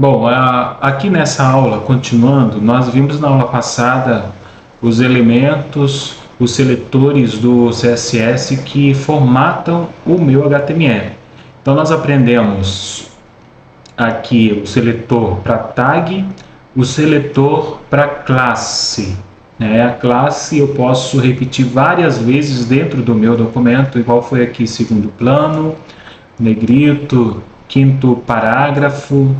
Bom, aqui nessa aula, continuando, nós vimos na aula passada os elementos, os seletores do CSS que formatam o meu HTML. Então, nós aprendemos aqui o seletor para tag, o seletor para classe. A classe eu posso repetir várias vezes dentro do meu documento, igual foi aqui segundo plano, negrito, quinto parágrafo,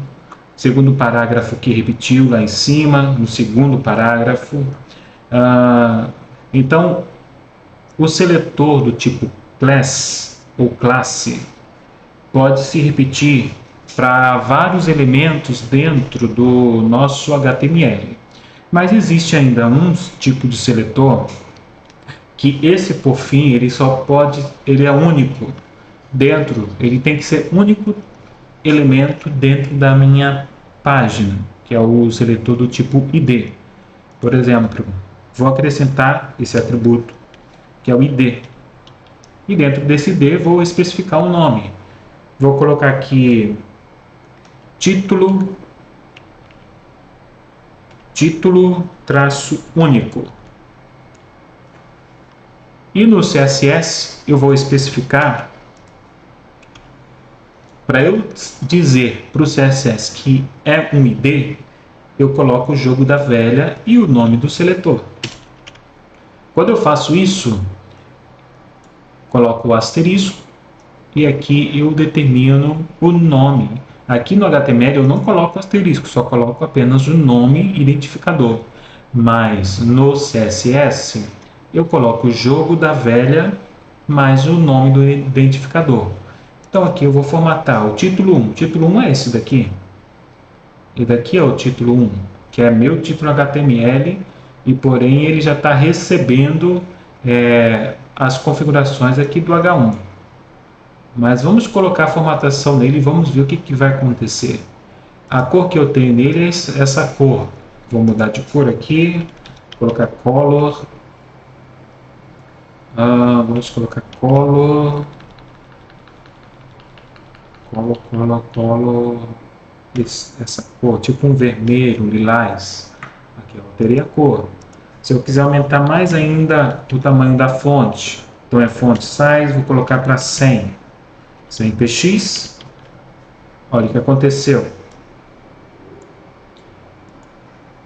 segundo parágrafo que repetiu lá em cima, no segundo parágrafo. Então, o seletor do tipo class ou classe pode se repetir para vários elementos dentro do nosso HTML. Mas existe ainda um tipo de seletor que esse, por fim, ele é único dentro, ele tem que ser único elemento dentro da minha página, que é o seletor do tipo ID. Por exemplo, vou acrescentar esse atributo, que é o ID. E dentro desse ID vou especificar o nome. Vou colocar aqui título traço único. E no CSS eu vou especificar, para eu dizer para o CSS que é um ID, eu coloco o jogo da velha e o nome do seletor. Quando eu faço isso, coloco o asterisco e aqui eu determino o nome. Aqui no HTML eu não coloco asterisco, só coloco apenas o nome identificador. Mas no CSS eu coloco o jogo da velha mais o nome do identificador. Então aqui eu vou formatar o título 1. O título 1 é esse daqui. E daqui é o título 1, que é meu título HTML, e porém ele já está recebendo as configurações aqui do H1. Mas vamos colocar a formatação nele e vamos ver o que vai acontecer. A cor que eu tenho nele é essa cor. Vou mudar de cor aqui, colocar color. Vamos colocar color. Color. Essa cor, tipo um vermelho, um lilás. Aqui eu alterei a cor. Se eu quiser aumentar mais ainda o tamanho da fonte, então é font size, vou colocar para 100 px. Olha o que aconteceu.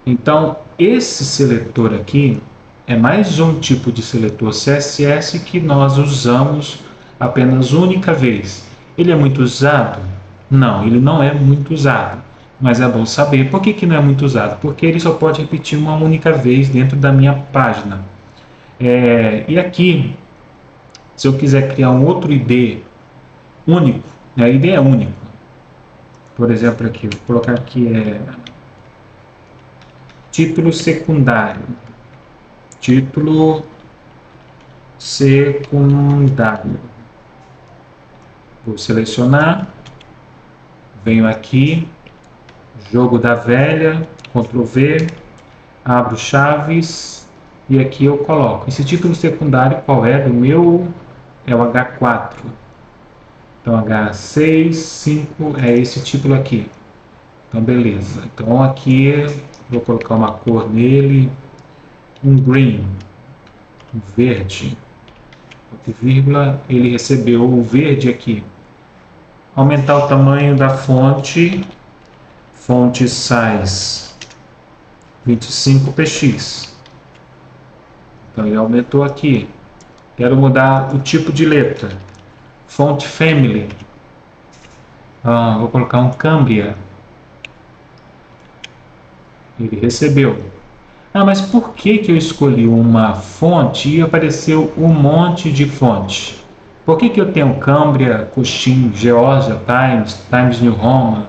Então, esse seletor aqui é mais um tipo de seletor CSS que nós usamos apenas única vez. Ele é muito usado? Não, ele não é muito usado. Mas é bom saber. Por que não é muito usado? Porque ele só pode repetir uma única vez dentro da minha página. E aqui, se eu quiser criar um outro ID único, a ID é único. Por exemplo, aqui, vou colocar aqui título secundário. Título secundário. Vou selecionar, venho aqui, jogo da velha, Ctrl V, abro chaves e aqui eu coloco. Esse título secundário qual é? Do meu é o H4. Então H6, 5 é esse título aqui. Então beleza. Então aqui vou colocar uma cor nele, um green, um verde. Vírgula, ele recebeu o verde aqui. Aumentar o tamanho da fonte, font size 25 px. Então ele aumentou aqui. Quero mudar o tipo de letra, font family. Vou colocar um Cambria. Ele recebeu. Mas por que eu escolhi uma fonte e apareceu um monte de fonte? Por que eu tenho Cambria, Cochin, Georgia, Times New Roman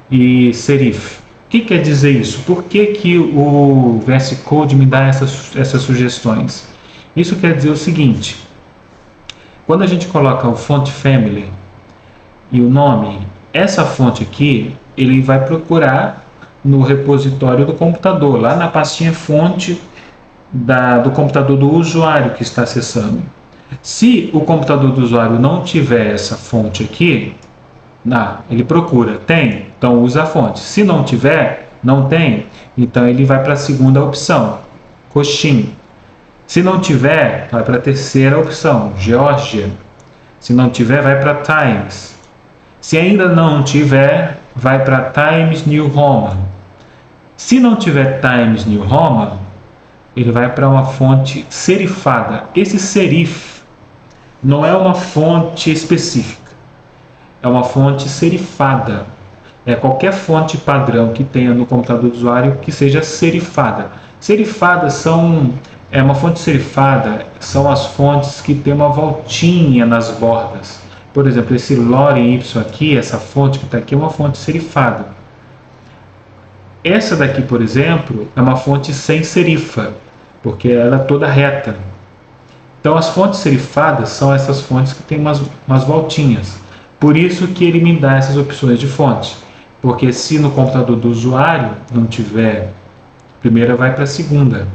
e Serif? O que quer dizer isso? Por que o VS Code me dá essas sugestões? Isso quer dizer o seguinte: quando a gente coloca o font family e o nome, essa fonte aqui, ele vai procurar no repositório do computador, lá na pastinha fonte do computador do usuário que está acessando. Se o computador do usuário não tiver essa fonte aqui, Ele procura. Tem? Então usa a fonte. Se não tiver, não tem, então ele vai para a segunda opção, Cochin. Se não tiver, vai para a terceira opção, Geórgia. Se não tiver, vai para Times. Se ainda não tiver, vai para Times New Roman. Se não tiver Times New Roman, ele vai para uma fonte serifada. Esse serif não é uma fonte específica, é uma fonte serifada. É qualquer fonte padrão que tenha no computador do usuário que seja serifada. Serifadas é uma fonte serifada, são as fontes que tem uma voltinha nas bordas. Por exemplo, esse Lorem Y aqui, essa fonte que está aqui, é uma fonte serifada. Essa daqui, por exemplo, é uma fonte sem serifa, porque ela é toda reta. Então, as fontes serifadas são essas fontes que têm umas voltinhas. Por isso que ele me dá essas opções de fonte. Porque se no computador do usuário não tiver, a primeira vai para a segunda.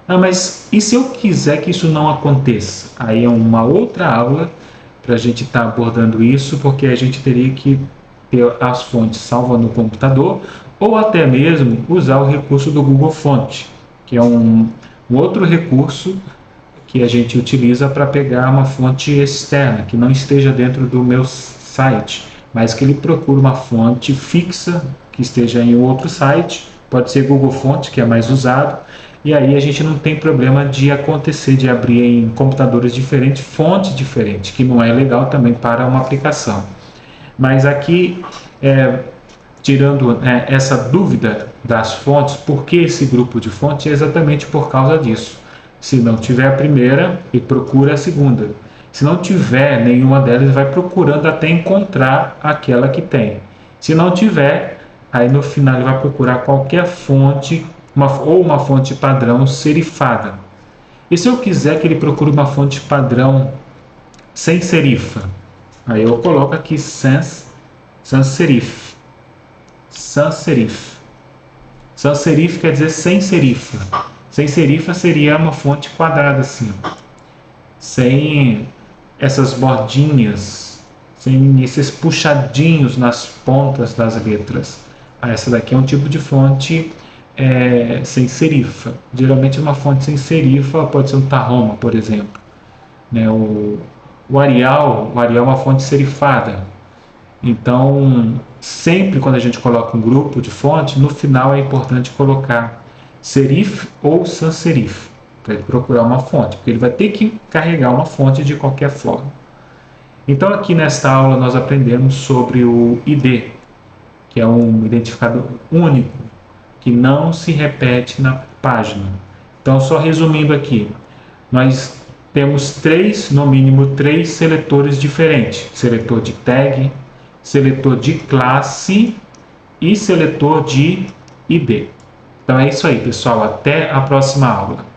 Mas e se eu quiser que isso não aconteça? Aí é uma outra aula para a gente estar abordando isso, porque a gente teria que ter as fontes salvas no computador, ou até mesmo usar o recurso do Google Fonte, que é um outro recurso que a gente utiliza para pegar uma fonte externa, que não esteja dentro do meu site, mas que ele procure uma fonte fixa, que esteja em outro site, pode ser Google Fonte, que é mais usado, e aí a gente não tem problema de acontecer, de abrir em computadores diferentes, fonte diferente, que não é legal também para uma aplicação. Mas aqui, tirando essa dúvida das fontes, por que esse grupo de fontes? É exatamente por causa disso. Se não tiver a primeira, ele procura a segunda. Se não tiver nenhuma delas, vai procurando até encontrar aquela que tem. Se não tiver, aí no final ele vai procurar qualquer fonte, ou uma fonte padrão serifada. E se eu quiser que ele procure uma fonte padrão sem serifa? Aí eu coloco aqui sans serif. Sans serif. Sans serif quer dizer sem serifa. Sem serifa seria uma fonte quadrada assim, sem essas bordinhas, sem esses puxadinhos nas pontas das letras. Essa daqui é um tipo de fonte sem serifa. Geralmente uma fonte sem serifa pode ser um Tahoma, por exemplo. O Arial é uma fonte serifada. Então, sempre quando a gente coloca um grupo de fonte, no final é importante colocar serif ou sans serif, para ele procurar uma fonte, porque ele vai ter que carregar uma fonte de qualquer forma. Então aqui nesta aula nós aprendemos sobre o ID, que é um identificador único, que não se repete na página. Então só resumindo aqui, nós temos no mínimo três seletores diferentes, seletor de tag, seletor de classe e seletor de ID. Então é isso aí, pessoal. Até a próxima aula.